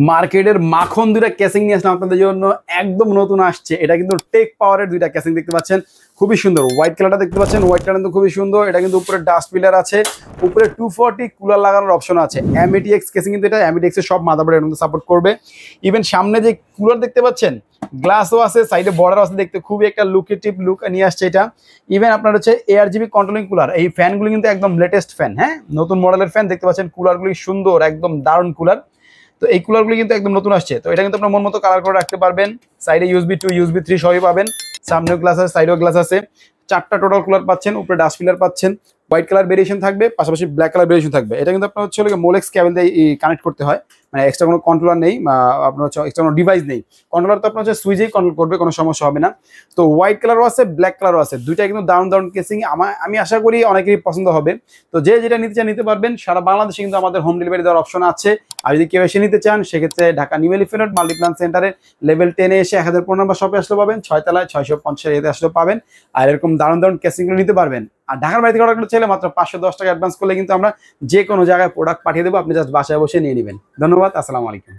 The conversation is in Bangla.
মার্কেটের মাখন দুইটা কেসিং নিয়ে আসলাম আপনাদের জন্য, একদম নতুন আসছে। এটা কিন্তু টেক পাওয়ারের দুইটা কেসিং দেখতে পাচ্ছেন, খুবই সুন্দর। হোয়াইট কালারটা দেখতে পাচ্ছেন, হোয়াইট কালার কিন্তু খুবই সুন্দর। এটা কিন্তু উপরে ডাস্ট পিলার আছে, উপরে 240 কুলার লাগানোর অপশন আছে। এমএটিএক্স কেসিং কিন্তু এটা এমএটিএক্স এর সব মাদারবোর্ডের মধ্যে সাপোর্ট করবে। ইভেন সামনে যে কুলার দেখতে পাচ্ছেন, গ্লাসও আছে, সাইডে বর্ডার আছে, দেখতে খুবই একটা লুকেটিভ লুক নিয়ে আসছে এটা। ইভেন আপনার হচ্ছে ARGB কন্ট্রোলিং কুলার। এই ফ্যানগুলো কিন্তু একদম লেটেস্ট ফ্যান, হ্যাঁ, নতুন মডেলের ফ্যান দেখতে পাচ্ছেন। কুলারগুলি সুন্দর, একদম দারুণ কুলার। তো এই কুলারগুলি কিন্তু একদম নতুন আসছে। তো এটা কিন্তু আপনার মন মতো কালার করে রাখতে পারবেন। সাইডে USB 2 USB 3 সবই পাবেন। সামনেও গ্লাস আছে, সাইডেও গ্লাস আছে। 4টা টোটাল কুলার পাচ্ছেন, উপরে ডাস্ট পিলার পাচ্ছেন। হোয়াইট কালার ভেরিয়েশন থাকবে, পাশাপাশি ব্ল্যাক কালার ভেরিয়েশন থাকবে। এটা কিন্তু আপনার হচ্ছে মোলেক্স কেবল দিয়ে কানেক্ট করতে হয়, মানে এক্সট্রা কোনো কন্ট্রোলার নেই, আপনার হচ্ছে এক্সট্রা কোনো ডিভাইস নেই। কন্ট্রোলার তো আপনার হচ্ছে সুইচেই কন্ট্রোল করবে, কোনো সমস্যা হবে না। তো হোয়াইট কালারও আছে, ব্ল্যাক কালারও আছে, দুইটাই কিন্তু দারুণ দারুণ কেসিং। আমি আশা করি অনেকেরই পছন্দ হবে। তো যে যেটা নিতে চান নিতে পারবেন। সারা বাংলাদেশে কিন্তু আমাদের হোম ডেলিভারি দেওয়ার অপশন আছে। আর যদি কেউ এসে নিতে চান, সেক্ষেত্রে Dhaka new elephant road Multiplan সেন্টারে লেভেল 10-এ এসে 1015 নম্বর শপে আসলে পাবেন। 6 তলায় 650 এতে আসলে পাবেন। আর এরকম দারুণ দারুণ কেসিংগুলো নিতে পারবেন। আর ঢাকার বাড়ি থেকে অর্ডার করতে চাইলে মাত্র 510 টাকা অ্যাডভান্স করলে কিন্তু আমরা যে কোনো জায়গায় প্রোডাক্ট পাঠিয়ে দেবো, আপনি জাস্ট বাসায় বসে নিয়ে নেবেন। ধন্যবাদ, আসসালামু আলাইকুম।